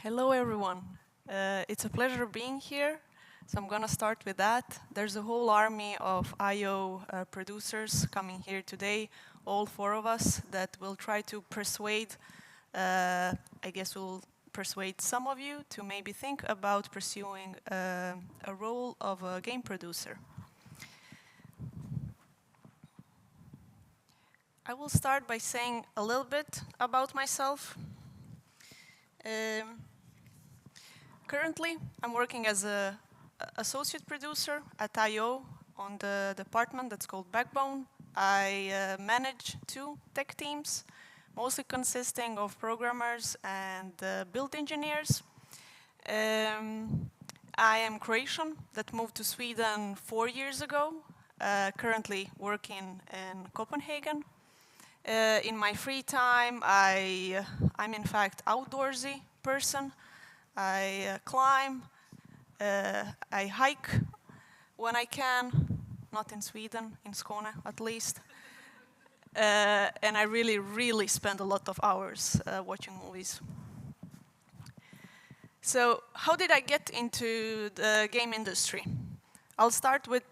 Hello, everyone. It's a pleasure being here. So I'm going to start with that. There's a whole army of IO producers coming here today, all four of us, that will try to persuade, I guess we'll persuade some of you to maybe think about pursuing a role of a game producer. I will start by saying a little bit about myself. Currently, I'm working as an associate producer at IO on the department that's called Backbone. I manage 2 tech teams, mostly consisting of programmers and build engineers. I am Croatian that moved to Sweden 4 years ago, currently working in Copenhagen. In my free time, I'm in fact outdoorsy person. I climb, I hike when I can, not in Sweden, in Skåne at least. And I really spend a lot of hours watching movies. So how did I get into the game industry? I'll start with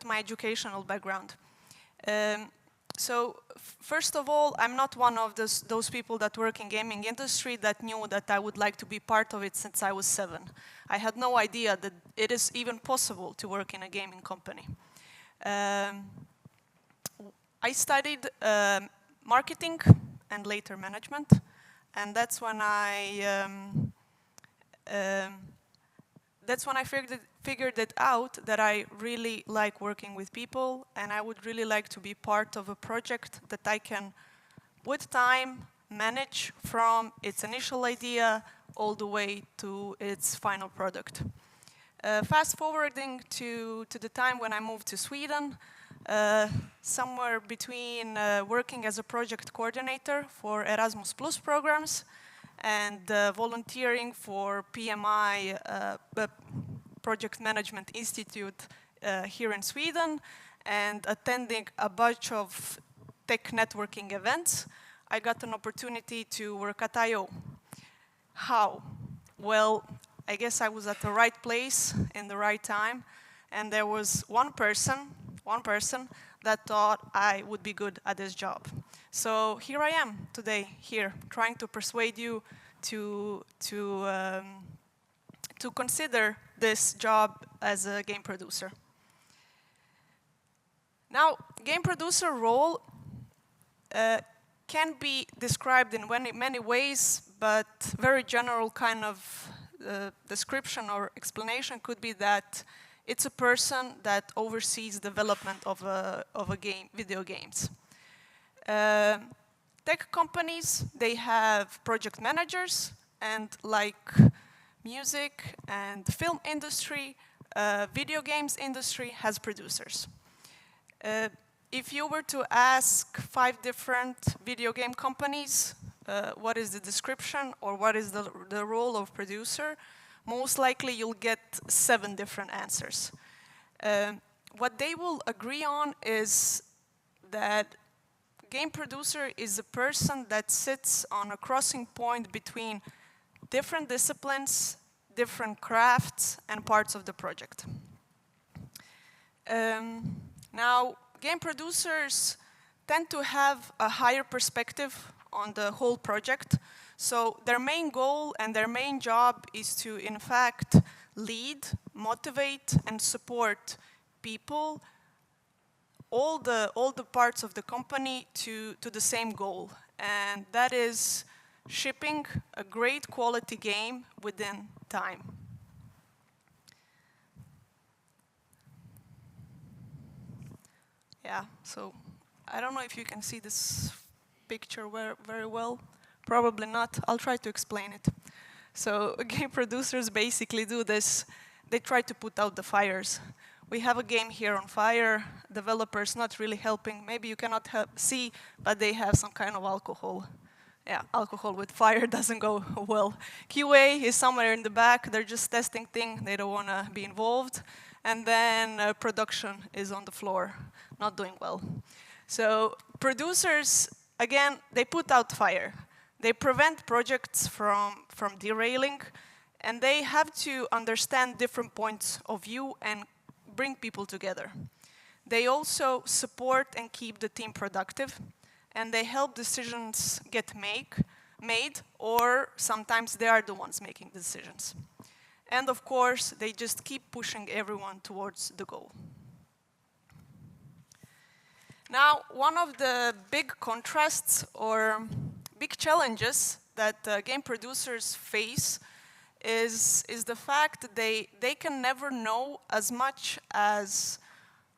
my educational background. So first of all, I'm not one of those people that work in gaming industry that knew that I would like to be part of it since I was 7. I had no idea that it is even possible to work in a gaming company. I studied marketing and later management, and that's when I figured it out that I really like working with people, and I would really like to be part of a project that I can, with time, manage from its initial idea all the way to its final product. Fast forwarding to the time when I moved to Sweden, somewhere between working as a project coordinator for Erasmus Plus programs and volunteering for PMI, Project Management Institute here in Sweden, and attending a bunch of tech networking events, I got an opportunity to work at IO. How? Well, I guess I was at the right place in the right time, and there was one person that thought I would be good at this job. So here I am today, here, trying to persuade you to consider this job as a game producer. Now, game producer role can be described in many ways, but very general kind of description or explanation could be that it's a person that oversees development of a game, video games. Tech companies, they have project managers, and like music and film industry, video games industry has producers. If you were to ask 5 different video game companies what is the description or what is the role of producer, most likely you'll get 7 different answers. What they will agree on is that game producer is a person that sits on a crossing point between different disciplines, different crafts, and parts of the project. Now, game producers tend to have a higher perspective on the whole project. So their main goal and their main job is to, in fact, lead, motivate, and support people, all the parts of the company to the same goal. And that is shipping a great quality game within time. Yeah, so I don't know if you can see this picture very well. Probably not. I'll try to explain it. So game producers basically do this. They try to put out the fires. We have a game here on fire. Developers not really helping. Maybe you cannot see, but they have some kind of alcohol. Yeah, alcohol with fire doesn't go well. QA is somewhere in the back. They're just testing things. They don't want to be involved. And then production is on the floor, not doing well. So producers, again, they put out fire. They prevent projects from derailing, and they have to understand different points of view and bring people together. They also support and keep the team productive, and they help decisions get made, or sometimes they are the ones making decisions. And of course, they just keep pushing everyone towards the goal. Now, one of the big contrasts or big challenges that game producers face is the fact that they can never know as much as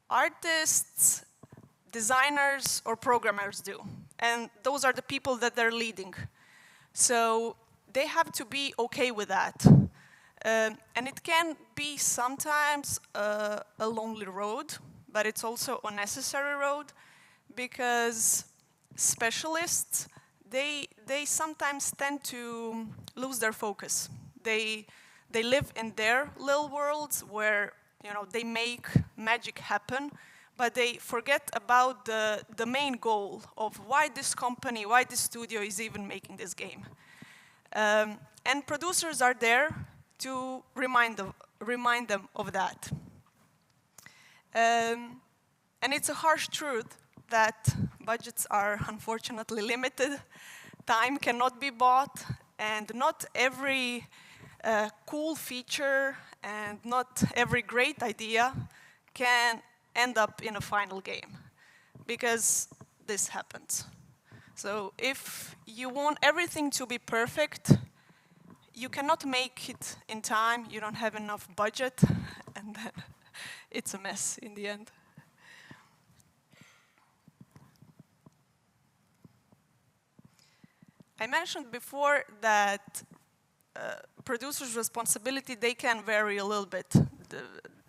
artists, designers, or programmers do. And those are the people that they're leading. So they have to be okay with that. And it can be sometimes a lonely road, but it's also a necessary road, because specialists, they sometimes tend to lose their focus. They live in their little worlds where they make magic happen, but they forget about the main goal of why this company, why this studio is even making this game. And producers are there to remind them of that. And it's a harsh truth that budgets are unfortunately limited. Time cannot be bought, and not every cool feature and not every great idea can end up in a final game, because this happens. So if you want everything to be perfect, you cannot make it in time, you don't have enough budget, and then it's a mess in the end. I mentioned before that producers' responsibility, they can vary a little bit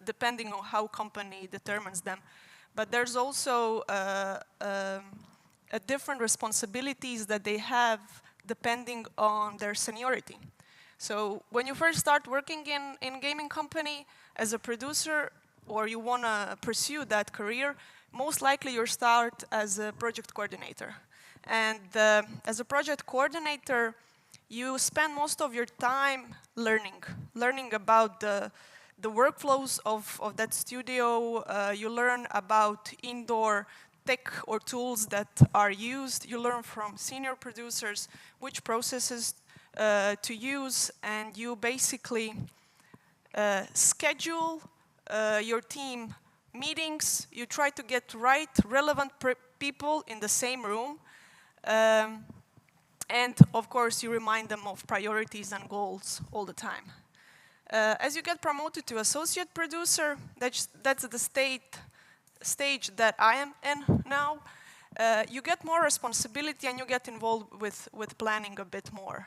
depending on how company determines them. But there's also different responsibilities that they have depending on their seniority. So when you first start working in gaming company as a producer, or you want to pursue that career, most likely you'll start as a project coordinator. And as a project coordinator, you spend most of your time learning about the workflows of that studio. You learn about indoor tech or tools that are used. You learn from senior producers which processes to use, and you basically schedule your team meetings. You try to get relevant people in the same room. And of course, you remind them of priorities and goals all the time. As you get promoted to associate producer, that's the stage that I am in now, you get more responsibility and you get involved with planning a bit more.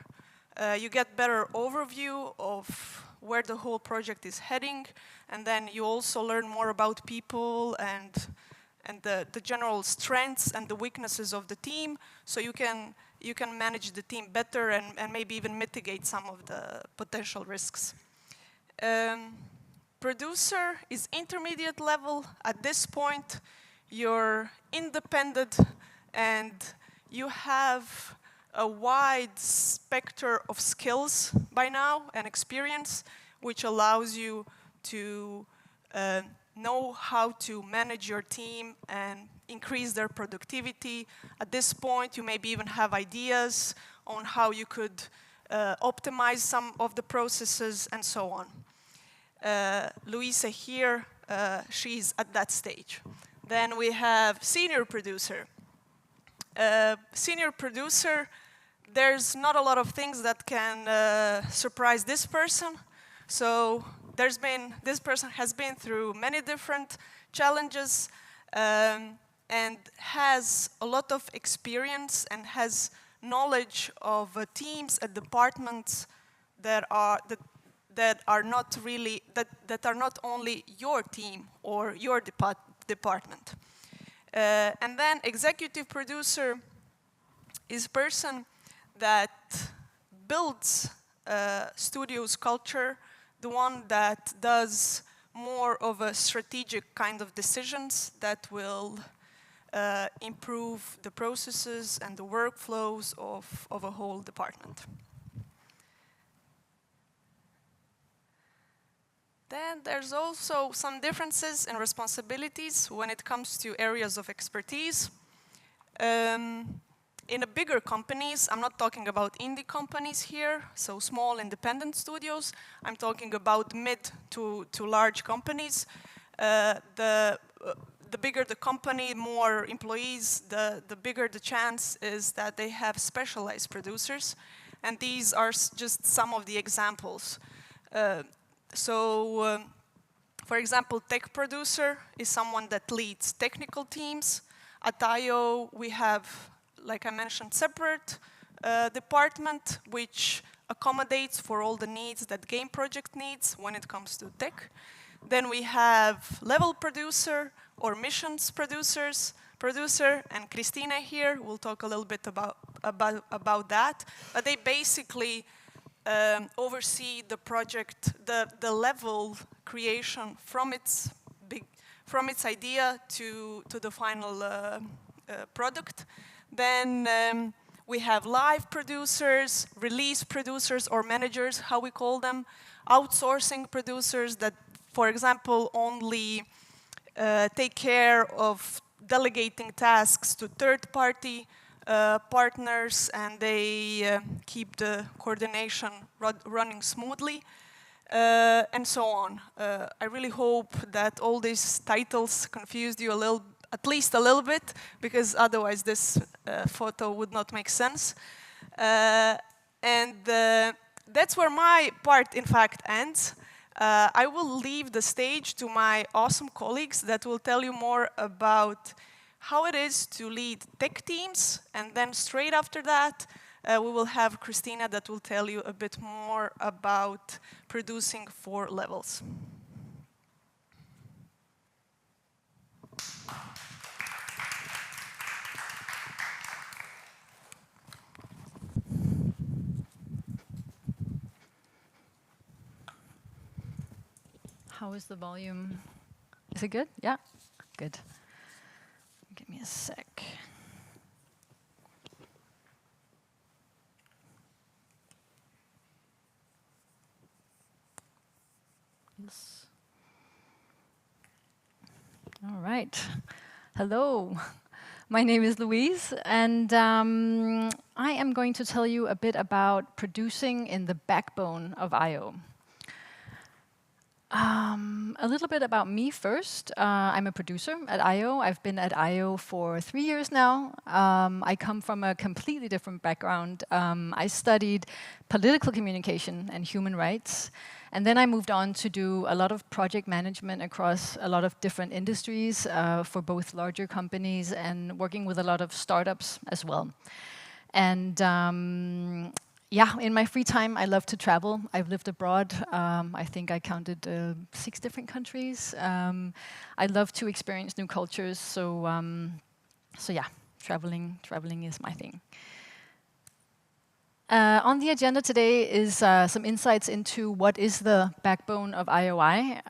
You get better overview of where the whole project is heading, and then you also learn more about people and the general strengths and the weaknesses of the team, so you can manage the team better and maybe even mitigate some of the potential risks. Producer is intermediate level. At this point, you're independent and you have a wide spectrum of skills by now and experience, which allows you to know how to manage your team and increase their productivity. At this point, you maybe even have ideas on how you could optimize some of the processes and so on. Louise here, she's at that stage. Then we have senior producer. Senior producer, there's not a lot of things that can surprise this person. So this person has been through many different challenges and has a lot of experience and has knowledge of teams and departments that are not only your team or your department. And then executive producer is a person that builds studio's culture, the one that does more of a strategic kind of decisions that will improve the processes and the workflows of a whole department. Then there's also some differences in responsibilities when it comes to areas of expertise. In the bigger companies, I'm not talking about indie companies here, so small independent studios. I'm talking about mid to large companies. The bigger the company, more employees, the bigger the chance is that they have specialized producers. And these are just some of the examples. For example, tech producer is someone that leads technical teams. At IO, we have, like I mentioned, separate department which accommodates for all the needs that game project needs when it comes to tech. Then we have level producer or missions producer, and Kristine here will talk a little bit about that. But they basically oversee the project, the level creation from its idea to the final product. Then we have live producers, release producers or managers, how we call them, outsourcing producers that, for example, only take care of delegating tasks to third-party partners, and they keep the coordination running smoothly, and so on. I really hope that all these titles confused you at least a little bit, because otherwise this photo would not make sense. That's where my part, in fact, ends. I will leave the stage to my awesome colleagues that will tell you more about how it is to lead tech teams, and then straight after that, we will have Kristine that will tell you a bit more about producing for levels. How is the volume? Is it good? Yeah? Good. Give me a sec. Yes. All right. Hello. My name is Louise, and I am going to tell you a bit about producing in the backbone of IO. A little bit about me first. I'm a producer at IO. I've been at IO for 3 years now. I come from a completely different background. I studied political communication and human rights, and then I moved on to do a lot of project management across a lot of different industries for both larger companies and working with a lot of startups as well. And yeah, in my free time, I love to travel. I've lived abroad. I think I counted 6 different countries. I love to experience new cultures. So yeah, traveling is my thing. On the agenda today is some insights into what is the backbone of IOI.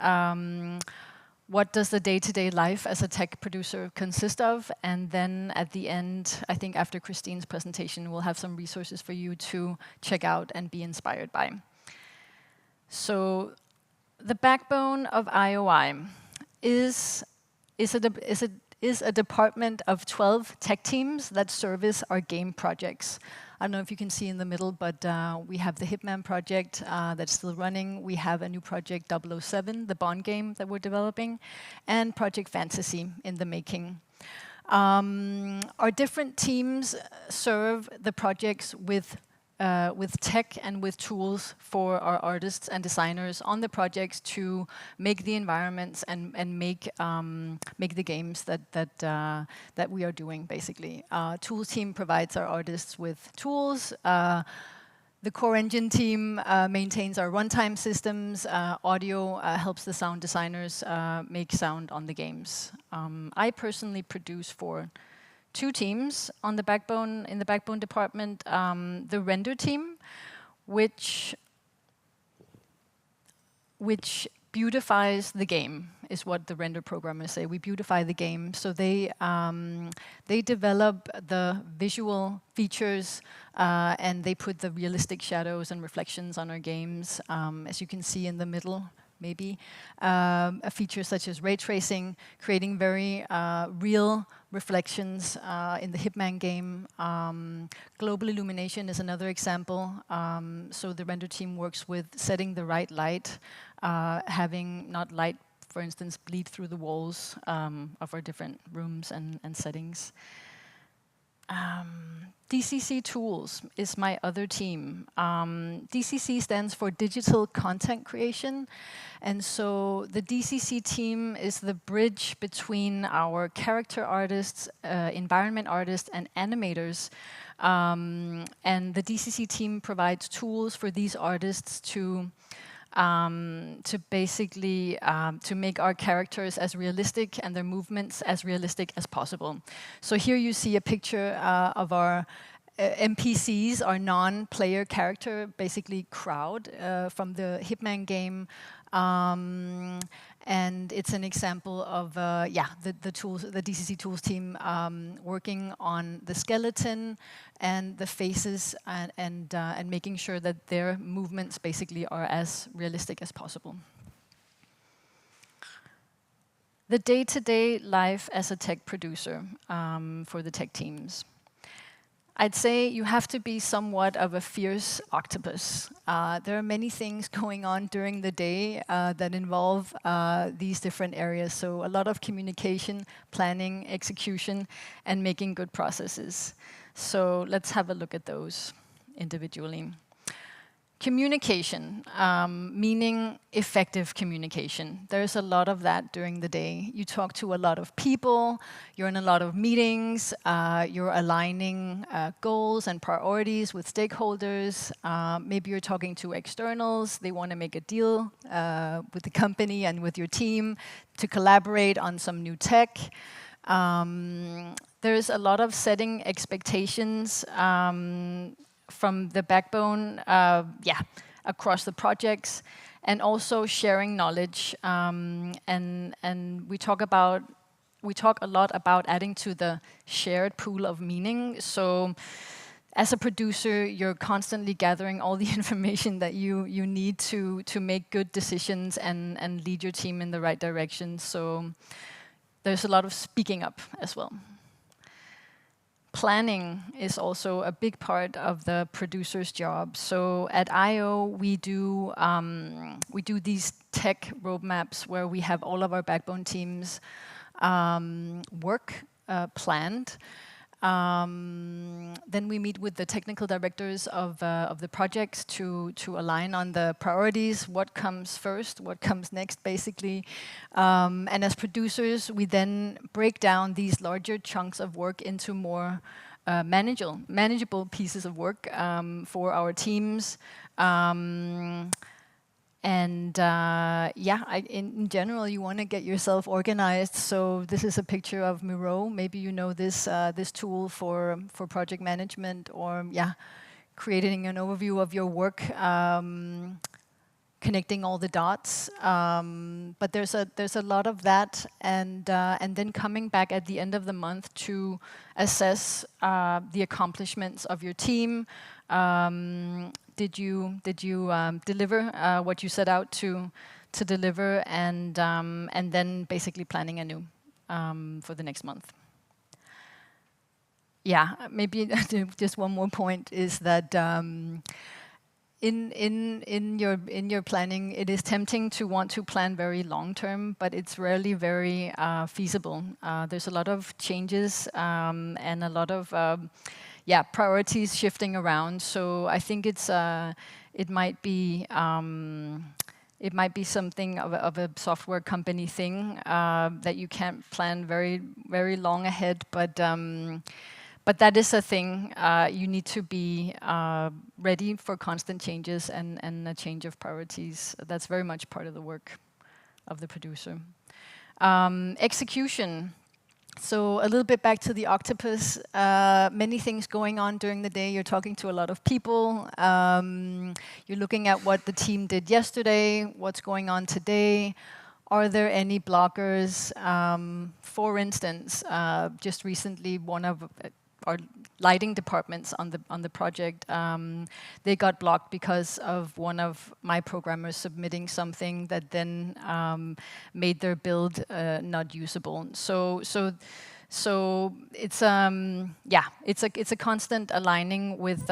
What does the day-to-day life as a tech producer consist of? And then at the end, I think after Kristine's presentation, we'll have some resources for you to check out and be inspired by. So the backbone of IOI is a department of 12 tech teams that service our game projects. I don't know if you can see in the middle, but we have the Hitman project that's still running. We have a new project, 007, the Bond game that we're developing, and Project Fantasy in the making. Our different teams serve the projects with tech and with tools for our artists and designers on the projects to make the environments and make the games that we are doing, basically. Tools team provides our artists with tools. The core engine team maintains our runtime systems. Audio helps the sound designers make sound on the games. I personally produce for 2 teams on the backbone, in the backbone department. The render team, which beautifies the game, is what the render programmers say. We beautify the game. So they develop the visual features and they put the realistic shadows and reflections on our games, as you can see in the middle. Maybe a feature such as ray tracing, creating very real reflections in the Hitman game. Global illumination is another example. So the render team works with setting the right light, having not light, for instance, bleed through the walls of our different rooms and settings. DCC Tools is my other team. DCC stands for Digital Content Creation. And so the DCC team is the bridge between our character artists, environment artists, and animators. And the DCC team provides tools for these artists to basically to make our characters as realistic and their movements as realistic as possible. So here you see a picture of our NPCs, our non-player character, basically crowd from the Hitman game. And it's an example of the tools, the DCC Tools team working on the skeleton and the faces and making sure that their movements basically are as realistic as possible. The day-to-day life as a tech producer for the tech teams. I'd say you have to be somewhat of a fierce octopus. There are many things going on during the day that involve these different areas. So a lot of communication, planning, execution, and making good processes. So let's have a look at those individually. Communication, meaning effective communication. There's a lot of that during the day. You talk to a lot of people, you're in a lot of meetings, you're aligning goals and priorities with stakeholders. Maybe you're talking to externals, they want to make a deal with the company and with your team to collaborate on some new tech. There's a lot of setting expectations from the backbone, across the projects, and also sharing knowledge. And we talk a lot about adding to the shared pool of meaning. So, as a producer, you're constantly gathering all the information that you need to make good decisions and lead your team in the right direction. So, there's a lot of speaking up as well. Planning is also a big part of the producer's job. So at I/O, we do these tech roadmaps where we have all of our backbone teams work planned. Then we meet with the technical directors of the projects to align on the priorities, what comes first, what comes next, basically. And as producers, we then break down these larger chunks of work into more manageable pieces of work for our teams. In general, you want to get yourself organized. So this is a picture of Miro. Maybe you know this this tool for project management, or creating an overview of your work, connecting all the dots. But there's a lot of that, and then coming back at the end of the month to assess the accomplishments of your team. Did you deliver what you set out to deliver, and then basically planning anew for the next month. Yeah, maybe just one more point is that in your planning, it is tempting to want to plan very long term, but it's rarely very feasible. There's a lot of changes and a lot of priorities shifting around. So I think it might be something of a software company thing that you can't plan very, very long ahead. But that is a thing. You need to be ready for constant changes and a change of priorities. That's very much part of the work of the producer. Execution. So a little bit back to the octopus, many things going on during the day. You're talking to a lot of people. You're looking at what the team did yesterday, what's going on today. Are there any blockers? For instance, just recently, one of our lighting departments on the project, they got blocked because of one of my programmers submitting something that then made their build not usable. So it's it's a constant aligning with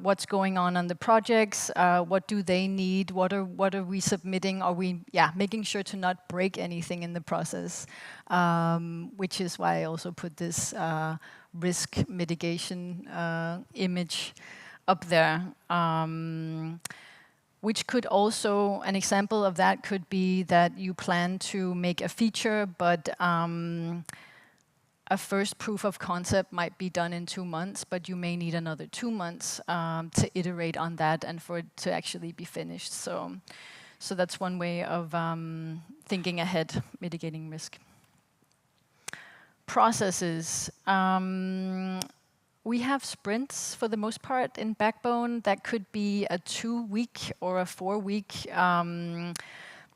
what's going on the projects. What do they need? What are we submitting? Are we making sure to not break anything in the process? Which is why I also put this risk mitigation image up there. Which could also, an example of that could be that you plan to make a feature, but a first proof of concept might be done in 2 months, but you may need another 2 months to iterate on that and for it to actually be finished. So that's one way of thinking ahead, mitigating risk. Processes. We have sprints for the most part in Backbone. That could be a 2-week or a 4-week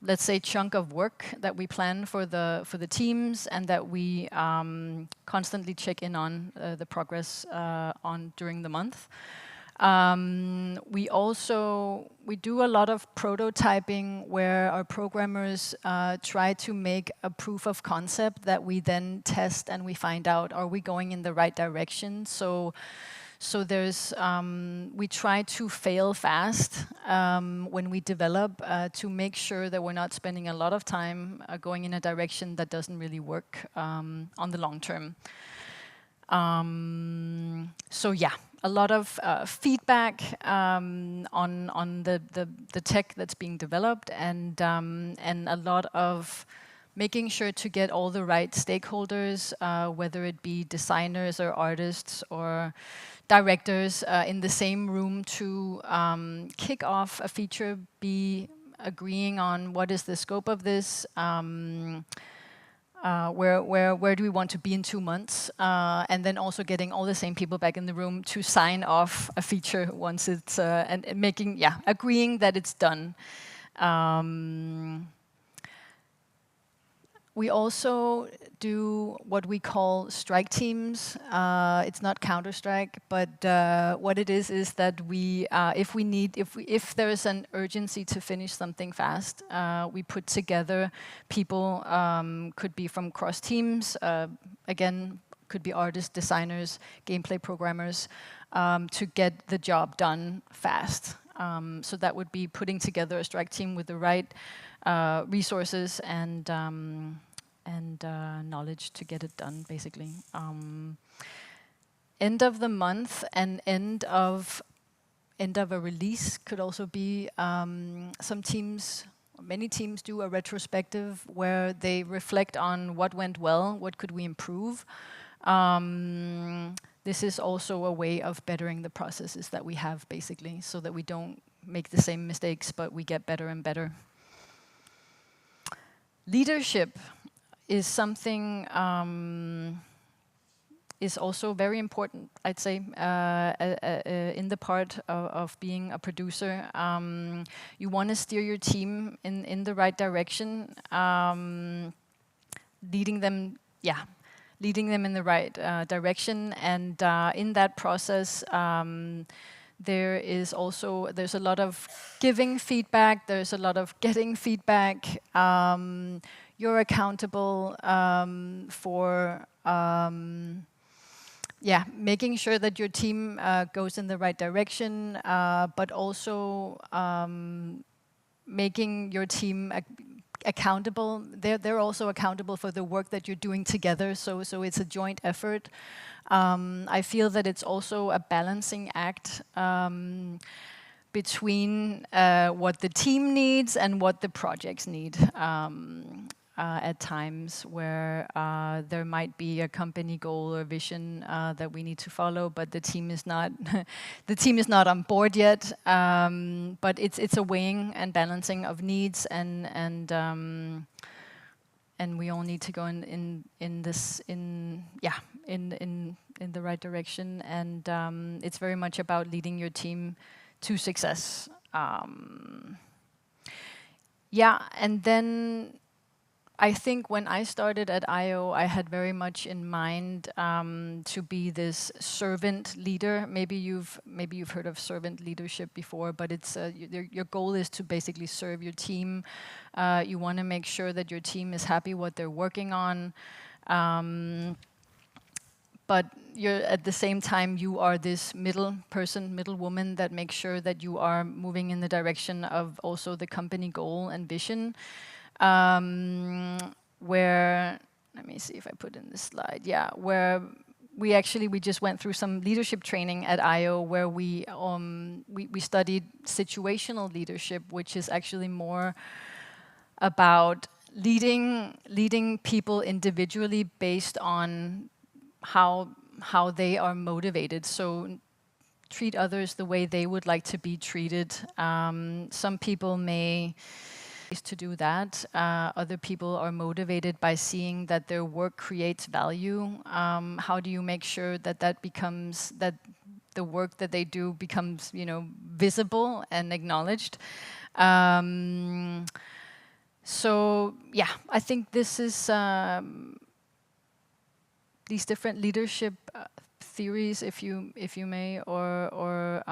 let's say, chunk of work that we plan for the teams and that we constantly check in on the progress on during the month. We do a lot of prototyping where our programmers try to make a proof of concept that we then test and we find out, are we going in the right direction? So there's, we try to fail fast when we develop to make sure that we're not spending a lot of time going in a direction that doesn't really work on the long term. So yeah, a lot of feedback on the tech that's being developed and a lot of making sure to get all the right stakeholders, whether it be designers or artists or directors in the same room to kick off a feature, be agreeing on what is the scope of this, where do we want to be in 2 months, and then also getting all the same people back in the room to sign off a feature once it's, and making, agreeing that it's done. We also do what we call strike teams. It's not Counter-Strike, but what it is that we, if there is an urgency to finish something fast, we put together people, could be from cross teams, again, could be artists, designers, gameplay programmers, to get the job done fast. So that would be putting together a strike team with the right resources and knowledge to get it done, basically. End of the month and end of a release could also be some teams, many teams do a retrospective where they reflect on what went well, what could we improve. This is also a way of bettering the processes that we have, basically, so that we don't make the same mistakes, but we get better and better. Leadership is something is also very important, I'd say, in the part of being a producer. You want to steer your team in the right direction, leading them in the right direction, and in that process, there's a lot of giving feedback, there's a lot of getting feedback. You're accountable for making sure that your team goes in the right direction, but also making your team accountable. They're also accountable for the work that you're doing together, so it's a joint effort. I feel that it's also a balancing act between what the team needs and what the projects need. At times where there might be a company goal or vision that we need to follow, but the team is not the team is not on board yet. But it's a weighing and balancing of needs and and we all need to go in the right direction. And it's very much about leading your team to success. And then I think when I started at IO, I had very much in mind to be this servant leader. Maybe you've heard of servant leadership before, but it's your goal is to basically serve your team. You want to make sure that your team is happy what they're working on, but you're at the same time you are this middle woman that makes sure that you are moving in the direction of also the company goal and vision. Where, let me see if I put in this slide, where we just went through some leadership training at IO where we studied situational leadership, which is actually more about leading people individually based on how they are motivated. So treat others the way they would like to be treated. Some people may to do that. Other people are motivated by seeing that their work creates value. How do you make sure that the work that they do becomes, visible and acknowledged? I think this is these different leadership theories, if you may, or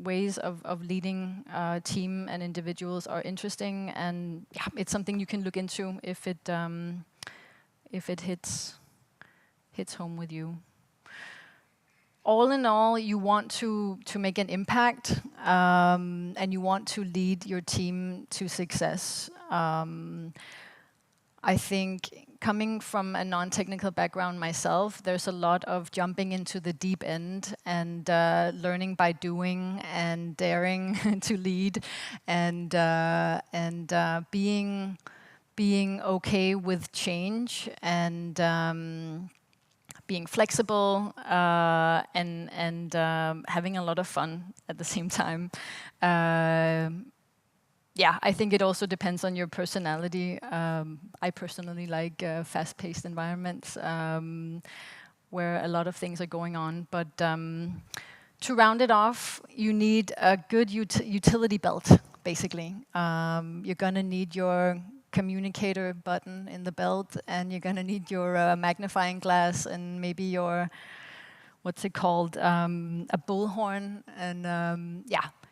ways of leading team and individuals are interesting, and it's something you can look into if it hits home with you. All in all, you want to make an impact, and you want to lead your team to success. I think coming from a non-technical background myself, there's a lot of jumping into the deep end and learning by doing and daring to lead, and being okay with change, and being flexible, and having a lot of fun at the same time. I think it also depends on your personality. I personally like fast-paced environments where a lot of things are going on. But to round it off, you need a good utility belt, basically. You're going to need your communicator button in the belt, and you're going to need your magnifying glass, and maybe your, what's it called, a bullhorn, and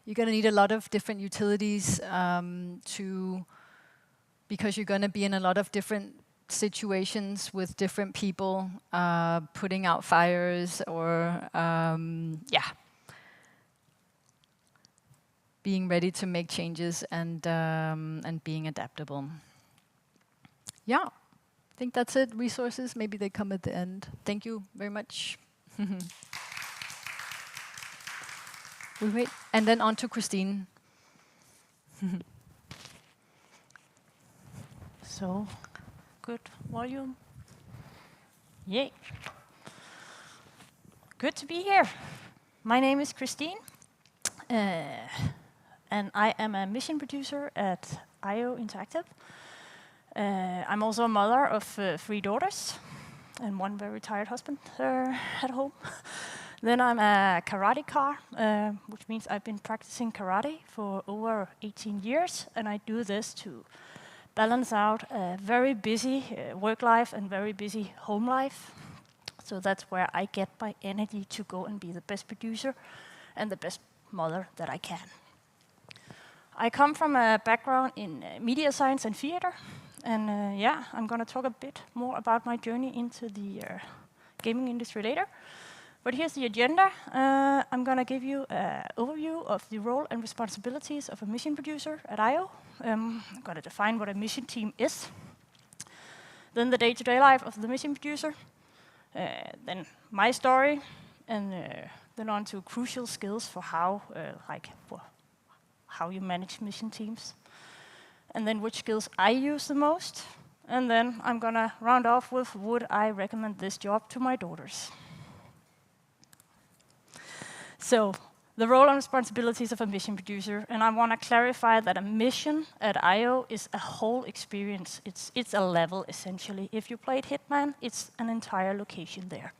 you're going to need a lot of different utilities because you're going to be in a lot of different situations with different people, putting out fires, or being ready to make changes, and being adaptable. I think that's it. Resources, maybe they come at the end. Thank you very much. We wait, and then on to Kristine. So, good volume. Yay. Good to be here. My name is Kristine, and I am a mission producer at IO Interactive. I'm also a mother of 3 daughters and 1 very tired husband at home. Then I'm a karateka, which means I've been practicing karate for over 18 years, and I do this to balance out a very busy work life and very busy home life. So that's where I get my energy to go and be the best producer and the best mother that I can. I come from a background in media science and theater, and I'm going to talk a bit more about my journey into the gaming industry later. But here's the agenda. I'm going to give you an overview of the role and responsibilities of a mission producer at IO. I'm going to define what a mission team is. Then the day-to-day life of the mission producer. Then my story, and then on to crucial skills for how you manage mission teams. And then which skills I use the most. And then I'm going to round off with would I recommend this job to my daughters. So The role and responsibilities of a mission producer, and I want to clarify that a mission at IO is a whole experience. It's a level, essentially. If you played Hitman, it's an entire location there,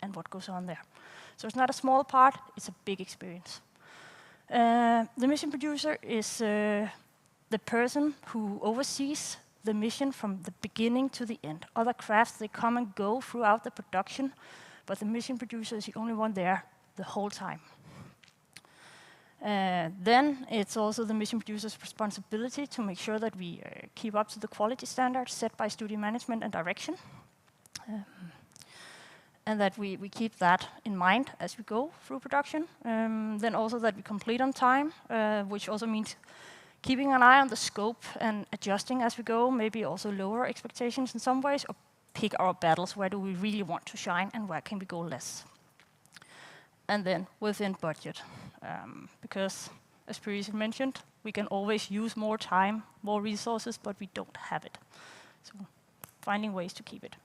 and what goes on there. So it's not a small part, it's a big experience. The mission producer is the person who oversees the mission from the beginning to the end. Other crafts, they come and go throughout the production, but the mission producer is the only one there the whole time. Then it's also the mission producer's responsibility to make sure that we keep up to the quality standards set by studio management and direction. And that we keep that in mind as we go through production. Then also that we complete on time, which also means keeping an eye on the scope and adjusting as we go, maybe also lower expectations in some ways, or pick our battles, where do we really want to shine and where can we go less. And then within budget, because as previously mentioned, we can always use more time, more resources, but we don't have it. So finding ways to keep it.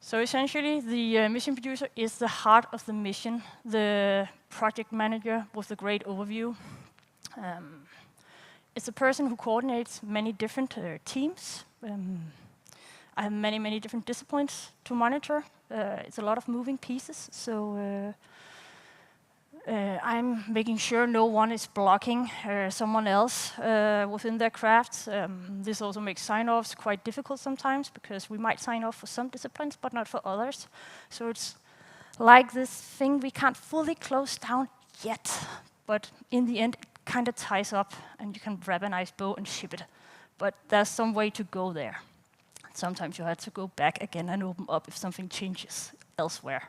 So essentially, the mission producer is the heart of the mission, the project manager with the great overview. It's a person who coordinates many different teams. I have many different disciplines to monitor. It's a lot of moving pieces, so I'm making sure no one is blocking someone else within their crafts. This also makes sign-offs quite difficult sometimes, because we might sign off for some disciplines, but not for others. So it's like this thing we can't fully close down yet, but in the end, it kind of ties up, and you can grab a nice bow and ship it. But there's some way to go there. Sometimes you have to go back again and open up if something changes elsewhere.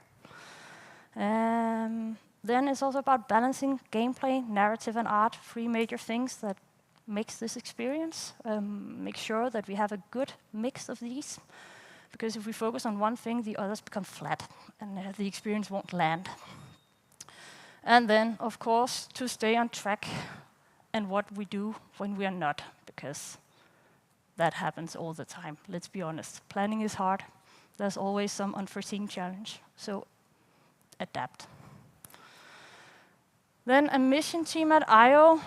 Then it's also about balancing gameplay, narrative, and art, three major things that makes this experience. Make sure that we have a good mix of these, because if we focus on one thing, the others become flat, and the experience won't land. And then, of course, to stay on track and what we do when we are not, because that happens all the time. Let's be honest. Planning is hard. There's always some unforeseen challenge, so adapt. Then a mission team at IO.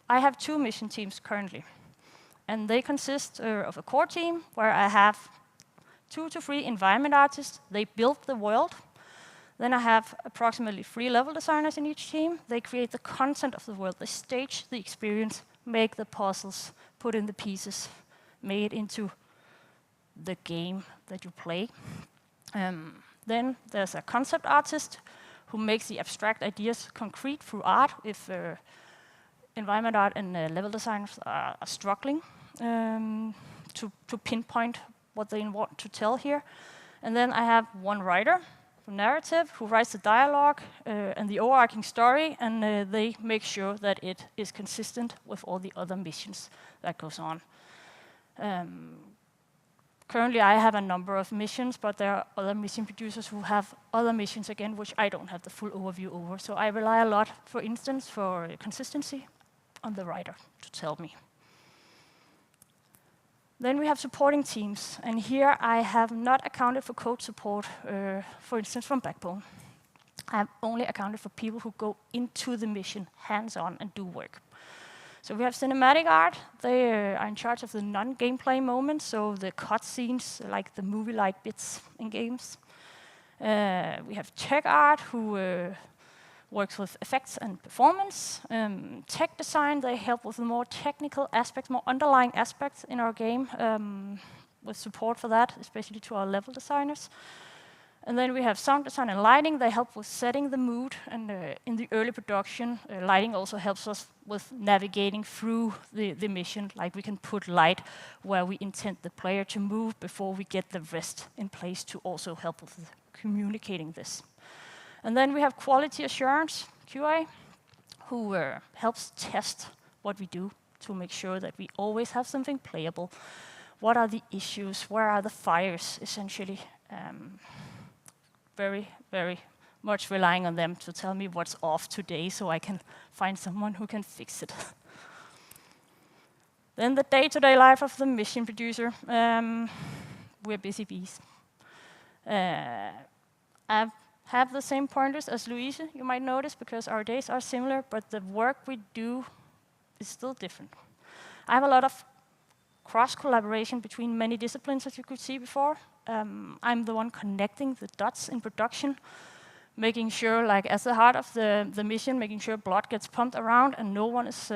I have 2 mission teams currently, and they consist of a core team where I have 2 to 3 environment artists. They build the world. Then I have approximately 3 level designers in each team. They create the content of the world. They stage the experience, make the puzzles, put in the pieces, make it into the game that you play. Then there's a concept artist who makes the abstract ideas concrete through art if environment art and level designers are struggling to pinpoint what they want to tell here. And then I have 1 writer for narrative who writes the dialogue and the overarching story, and they make sure that it is consistent with all the other missions that goes on. Currently, I have a number of missions, but there are other mission producers who have other missions again, which I don't have the full overview over. So I rely a lot, for instance, for consistency on the writer to tell me. Then we have supporting teams, and here I have not accounted for code support, for instance, from Backbone. I have only accounted for people who go into the mission hands-on and do work. So we have cinematic art. They are in charge of the non-gameplay moments, so the cutscenes, like the movie-like bits in games. We have tech art, who works with effects and performance. Tech design, they help with the more technical aspects, more underlying aspects in our game, with support for that, especially to our level designers. And then we have sound design and lighting. They help with setting the mood, and in the early production, lighting also helps us with navigating through the mission. Like, we can put light where we intend the player to move before we get the rest in place to also help with communicating this. And then we have quality assurance, QA, who helps test what we do to make sure that we always have something playable. What are the issues? Where are the fires, essentially? Very much relying on them to tell me what's off today so I can find someone who can fix it. Then the day-to-day life of the mission producer. We're busy bees. I have the same pointers as Louise, you might notice, because our days are similar, but the work we do is still different. I have a lot of cross-collaboration between many disciplines, as you could see before. I'm the one connecting the dots in production, making sure, like, as the heart of the mission, making sure blood gets pumped around and no one is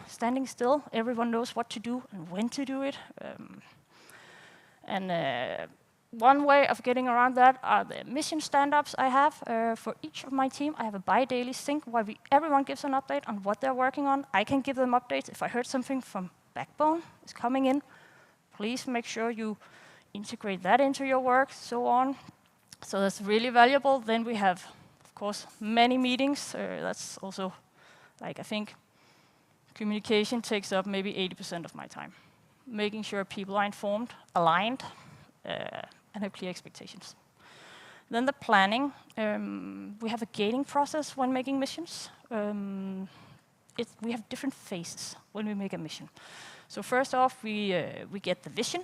standing still. Everyone knows what to do and when to do it. One way of getting around that are the mission stand-ups I have for each of my team. I have a bi-daily sync where everyone gives an update on what they're working on. I can give them updates if I heard something from Backbone is coming in. Please make sure you integrate that into your work, so on. So that's really valuable. Then we have, of course, many meetings. That's also, like, I think communication takes up maybe 80% of my time. Making sure people are informed, aligned, and have clear expectations. Then the planning. We have a gating process when making missions. We have different phases when we make a mission. So first off, we get the vision.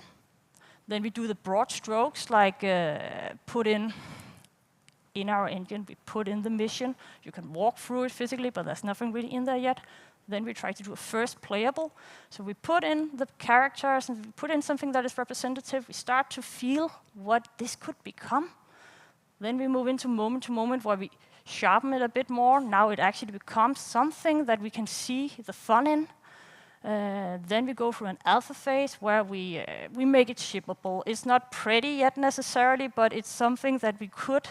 Then we do the broad strokes, like put in our engine, we put in the mission. You can walk through it physically, but there's nothing really in there yet. Then we try to do a first playable. So we put in the characters and we put in something that is representative. We start to feel what this could become. Then we move into moment to moment where we sharpen it a bit more. Now it actually becomes something that we can see the fun in. Then we go through an alpha phase where we make it shippable. It's not pretty yet necessarily, but it's something that we could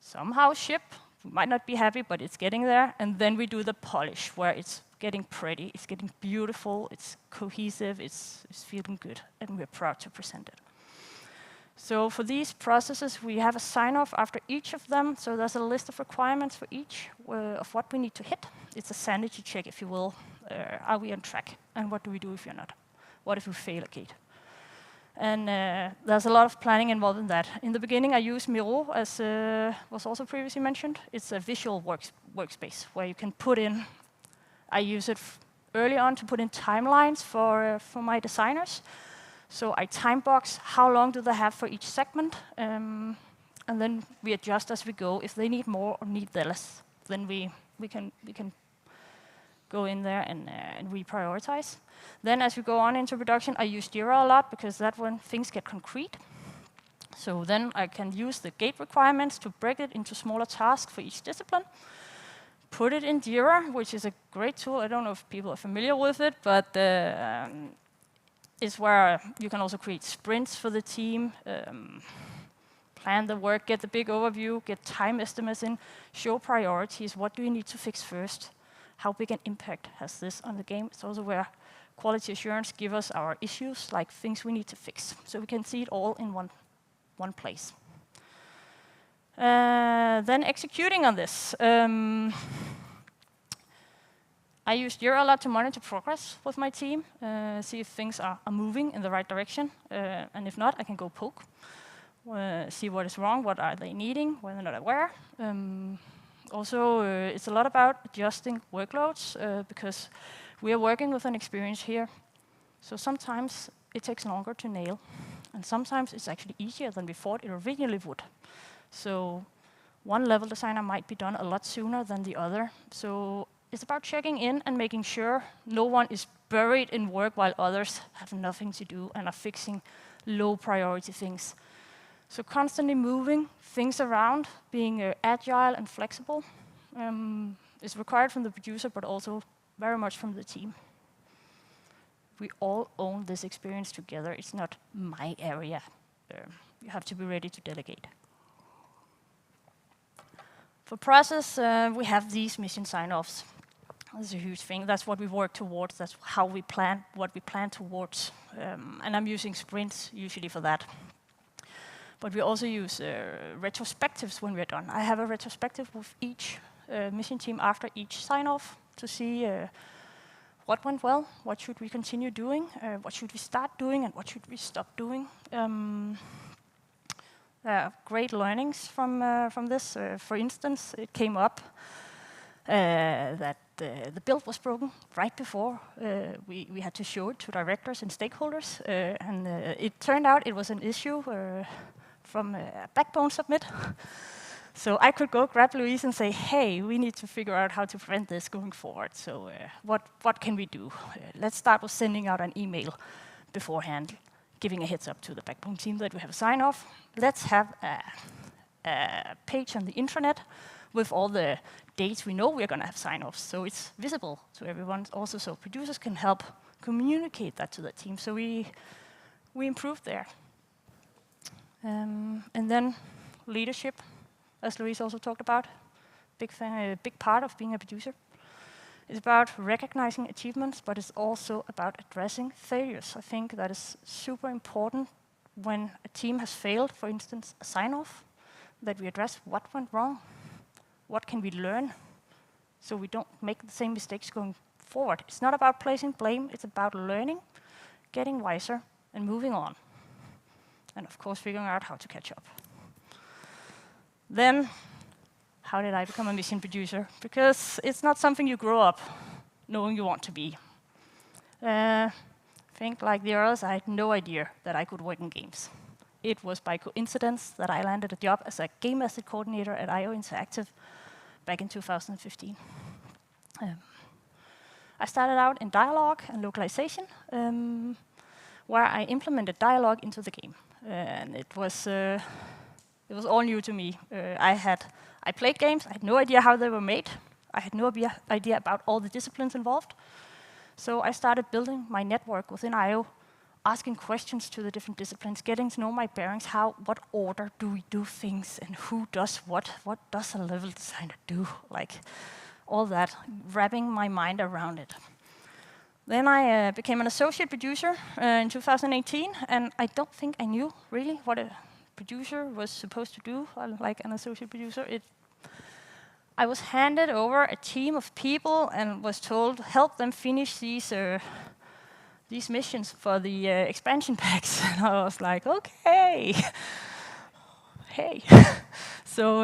somehow ship. We might not be happy, but it's getting there. And then we do the polish, where it's getting pretty, it's getting beautiful, it's cohesive, it's feeling good, and we're proud to present it. So for these processes, we have a sign-off after each of them. So there's a list of requirements for each of what we need to hit. It's a sanity check, if you will. Are we on track? And what do we do if you're not? What if we fail a gate? And there's a lot of planning involved in that. In the beginning, I use Miro, as was also previously mentioned. It's a visual workspace where you can put in. I use it early on to put in timelines for my designers. So I time box how long do they have for each segment, and then we adjust as we go. If they need more or need less, then we can go in there and reprioritize. Then as we go on into production, I use Jira a lot because that's when things get concrete. So then I can use the gate requirements to break it into smaller tasks for each discipline. Put it in Jira, which is a great tool. I don't know if people are familiar with it, but it's where you can also create sprints for the team, plan the work, get the big overview, get time estimates in, show priorities. What do you need to fix first? How big an impact has this on the game? It's also where quality assurance give us our issues, like things we need to fix. So we can see it all in one place. Then executing on this. I use Jira a lot to monitor progress with my team, see if things are moving in the right direction, and if not, I can go poke, see what is wrong, what are they needing, when they're not aware. Also, it's a lot about adjusting workloads, because we are working with an experience here. So sometimes it takes longer to nail, and sometimes it's actually easier than we thought it originally would. So one level designer might be done a lot sooner than the other. So it's about checking in and making sure no one is buried in work while others have nothing to do and are fixing low priority things. So constantly moving things around, being agile and flexible is required from the producer, but also very much from the team. We all own this experience together. It's not my area. You have to be ready to delegate. For process, we have these mission sign-offs. This is a huge thing. That's what we work towards. That's how we plan, what we plan towards. And I'm using sprints usually for that. But we also use retrospectives when we're done. I have a retrospective with each mission team after each sign-off to see what went well, what should we continue doing, what should we start doing, and what should we stop doing. Great learnings from this. For instance, it came up that the build was broken right before we had to show it to directors and stakeholders, and it turned out it was an issue from a backbone submit. So I could go grab Louise and say, hey, we need to figure out how to prevent this going forward. So what can we do? Let's start with sending out an email beforehand, giving a heads up to the backbone team that we have a sign-off. Let's have a page on the intranet with all the dates we know we're going to have sign-offs, so it's visible to everyone, also so producers can help communicate that to the team. So we improved there. And then leadership, as Louise also talked about, big part of being a producer. It's about recognizing achievements, but it's also about addressing failures. I think that is super important when a team has failed, for instance, a sign-off, that we address what went wrong, what can we learn, so we don't make the same mistakes going forward. It's not about placing blame, it's about learning, getting wiser, and moving on. And of course, figuring out how to catch up. Then, how did I become a mission producer? Because it's not something you grow up knowing you want to be. I think like the others, I had no idea that I could work in games. It was by coincidence that I landed a job as a game asset coordinator at IO Interactive back in 2015. I started out in dialogue and localization, where I implemented dialogue into the game. And it was all new to me. I played games, I had no idea how they were made. I had no idea about all the disciplines involved. So I started building my network within IO, asking questions to the different disciplines, getting to know my bearings, what order do we do things, and who does what does a level designer do, like all that, wrapping my mind around it. Then I became an associate producer in 2018, and I don't think I knew really what a producer was supposed to do, like an associate producer. I was handed over a team of people and was told, help them finish these missions for the expansion packs. And I was like, okay, hey. So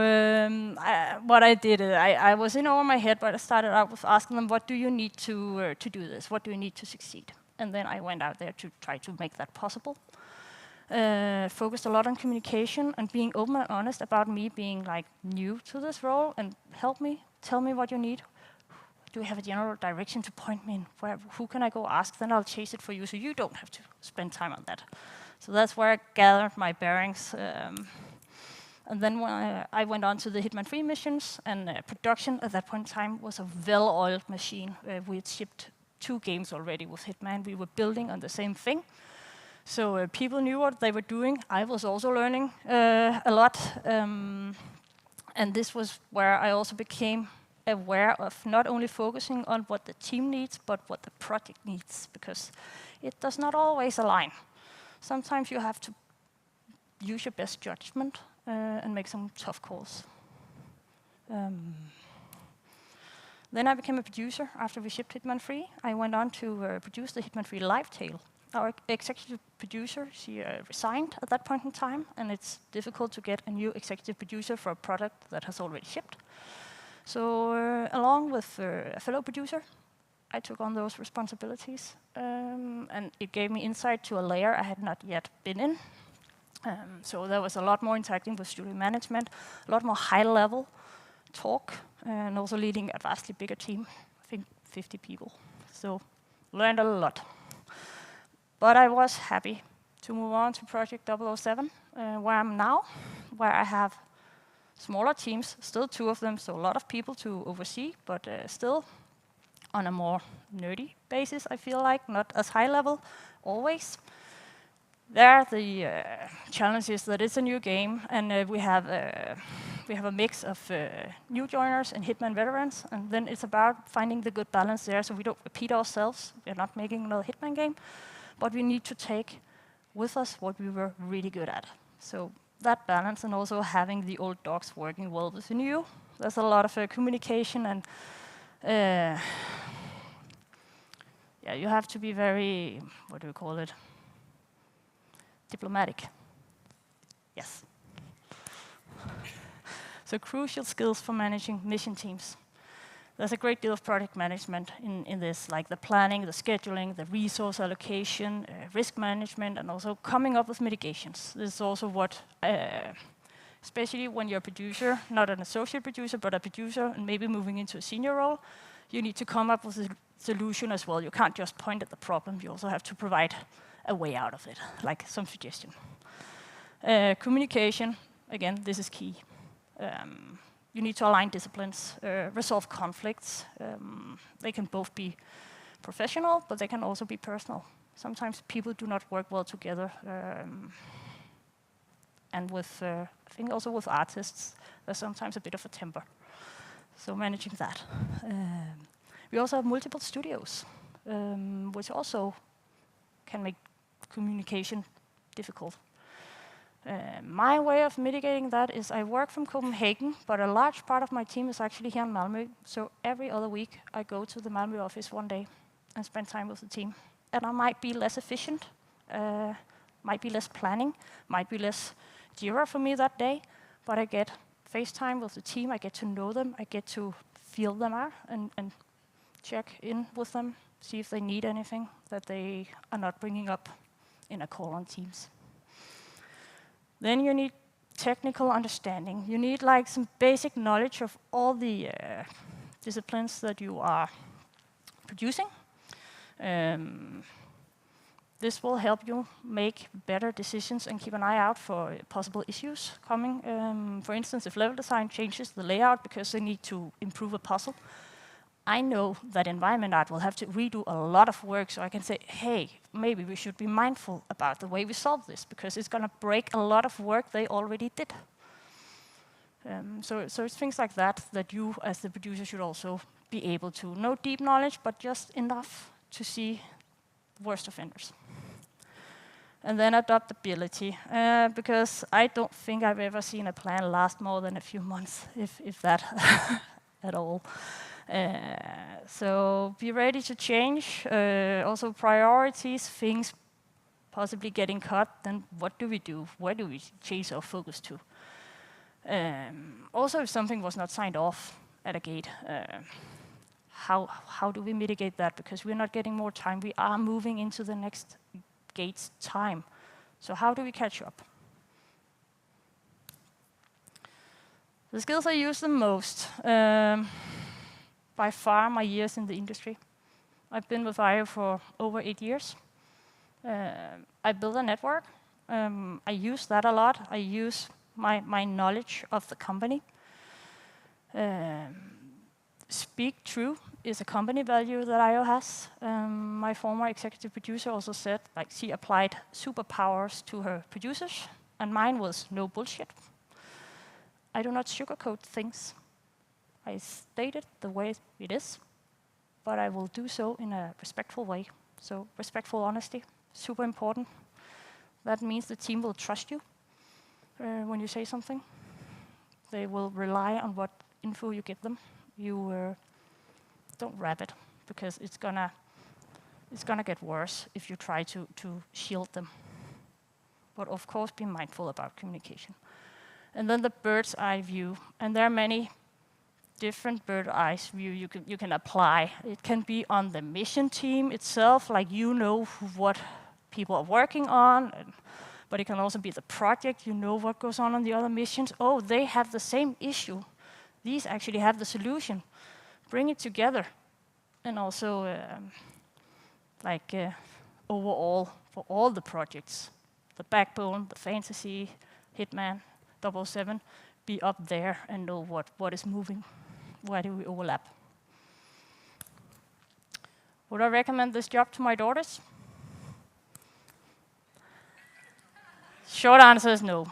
what I did, I was in over my head, but I started out with asking them, what do you need to do this? What do you need to succeed? And then I went out there to try to make that possible. Focused a lot on communication and being open and honest about me being like new to this role, and help me, tell me what you need. Do you have a general direction to point me in? Who can I go ask? Then I'll chase it for you, so you don't have to spend time on that. So that's where I gathered my bearings. And then when I went on to the Hitman 3 missions, and production at that point in time was a well-oiled machine. We had shipped 2 games already with Hitman. We were building on the same thing. So people knew what they were doing. I was also learning a lot. And this was where I also became aware of not only focusing on what the team needs, but what the project needs, because it does not always align. Sometimes you have to use your best judgment and make some tough calls. Then I became a producer after we shipped Hitman 3. I went on to produce the Hitman 3 live tale. Our executive producer, she resigned at that point in time, and it's difficult to get a new executive producer for a product that has already shipped. So along with a fellow producer, I took on those responsibilities, and it gave me insight to a layer I had not yet been in. So there was a lot more interacting with studio management, a lot more high-level talk, and also leading a vastly bigger team, I think 50 people. So learned a lot. But I was happy to move on to Project 007, where I'm now, where I have smaller teams, still 2 of them, so a lot of people to oversee, but still on a more nerdy basis, I feel like, not as high level always. There, the challenge is that it's a new game, and we have a mix of new joiners and Hitman veterans, and then it's about finding the good balance there so we don't repeat ourselves. We're not making another Hitman game, but we need to take with us what we were really good at. So that balance, and also having the old dogs working well with the new. There's a lot of communication, and you have to be very, what do we call it? Diplomatic. Yes. So crucial skills for managing mission teams. There's a great deal of project management in this, like the planning, the scheduling, the resource allocation, risk management, and also coming up with mitigations. This is also what, especially when you're a producer, not an associate producer, but a producer, and maybe moving into a senior role, you need to come up with a solution as well. You can't just point at the problem, you also have to provide a way out of it, like some suggestion. Communication, again, this is key. You need to align disciplines, resolve conflicts. They can both be professional, but they can also be personal. Sometimes people do not work well together. And with, I think also with artists, there's sometimes a bit of a temper. So managing that. We also have multiple studios, which also can make communication difficult. My way of mitigating that is I work from Copenhagen, but a large part of my team is actually here in Malmö. So every other week I go to the Malmö office one day and spend time with the team. And I might be less efficient, might be less planning, might be less Jira for me that day, but I get FaceTime with the team, I get to know them, I get to feel them out and check in with them, see if they need anything that they are not bringing up in a call on Teams. Then you need technical understanding. You need like some basic knowledge of all the disciplines that you are producing. This will help you make better decisions and keep an eye out for possible issues coming. For instance, if level design changes the layout because they need to improve a puzzle, I know that environment art will have to redo a lot of work, so I can say, hey, maybe we should be mindful about the way we solve this, because it's going to break a lot of work they already did. So it's things like that you, as the producer, should also be able to. No deep knowledge, but just enough to see worst offenders. And then adaptability, because I don't think I've ever seen a plan last more than a few months, if that at all. So be ready to change. Also priorities, things possibly getting cut, then what do we do? Where do we change our focus to? Also, if something was not signed off at a gate, how do we mitigate that? Because we're not getting more time. We are moving into the next gate's time. So how do we catch up? The skills I use the most, by far my years in the industry. I've been with IO for over 8 years. I built a network. I use that a lot. I use my knowledge of the company. Speak true is a company value that IO has. My former executive producer also said, like, she applied superpowers to her producers, and mine was no bullshit. I do not sugarcoat things. I state it the way it is, but I will do so in a respectful way. So respectful honesty, super important. That means the team will trust you when you say something. They will rely on what info you give them. You don't wrap it, because it's gonna get worse if you try to shield them. But of course, be mindful about communication. And then the bird's eye view, and there are many different bird eyes view you can apply. It can be on the mission team itself, like you know what people are working on, but it can also be the project, you know what goes on the other missions. Oh, they have the same issue. These actually have the solution. Bring it together. And also, overall, for all the projects, the backbone, the fantasy, Hitman, 007, be up there and know what is moving. Where do we overlap? Would I recommend this job to my daughters? Short answer is no.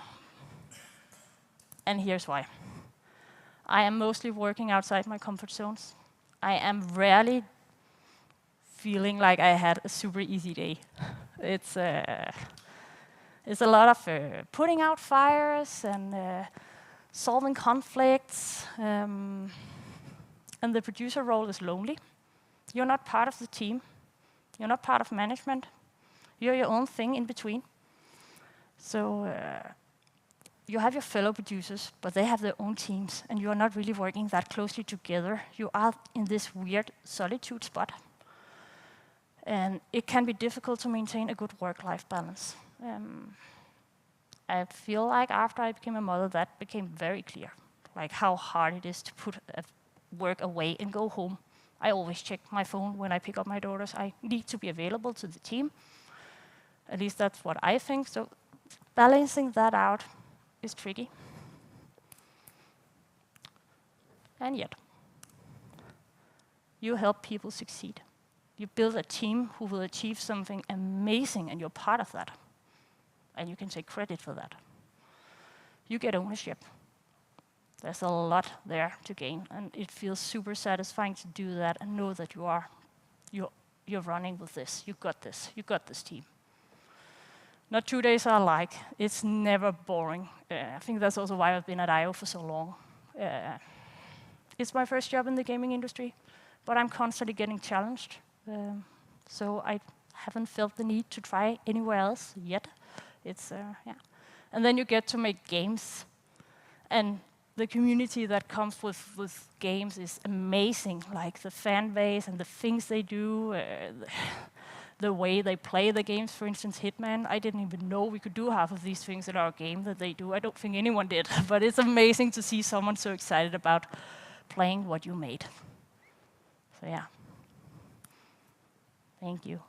And here's why. I am mostly working outside my comfort zones. I am rarely feeling like I had a super easy day. It's a lot of putting out fires and solving conflicts. And the producer role is lonely. You're not part of the team. You're not part of management. You're your own thing in between. So you have your fellow producers, but they have their own teams, and you are not really working that closely together. You are in this weird solitude spot. And it can be difficult to maintain a good work-life balance. I feel like after I became a mother, that became very clear, like how hard it is to put work away and go home. I always check my phone when I pick up my daughters. I need to be available to the team. At least that's what I think. So balancing that out is tricky. And yet, you help people succeed. You build a team who will achieve something amazing, and you're part of that. And you can take credit for that. You get ownership. There's a lot there to gain, and it feels super satisfying to do that and know that you're running with this. You got this. You got this team. Not 2 days are alike. It's never boring. I think that's also why I've been at IO for so long. It's my first job in the gaming industry, but I'm constantly getting challenged. So I haven't felt the need to try anywhere else yet. Yeah. And then you get to make games, and the community that comes with games is amazing. Like the fan base and the things they do, the way they play the games. For instance, Hitman. I didn't even know we could do half of these things in our game that they do. I don't think anyone did, but it's amazing to see someone so excited about playing what you made. So yeah. Thank you.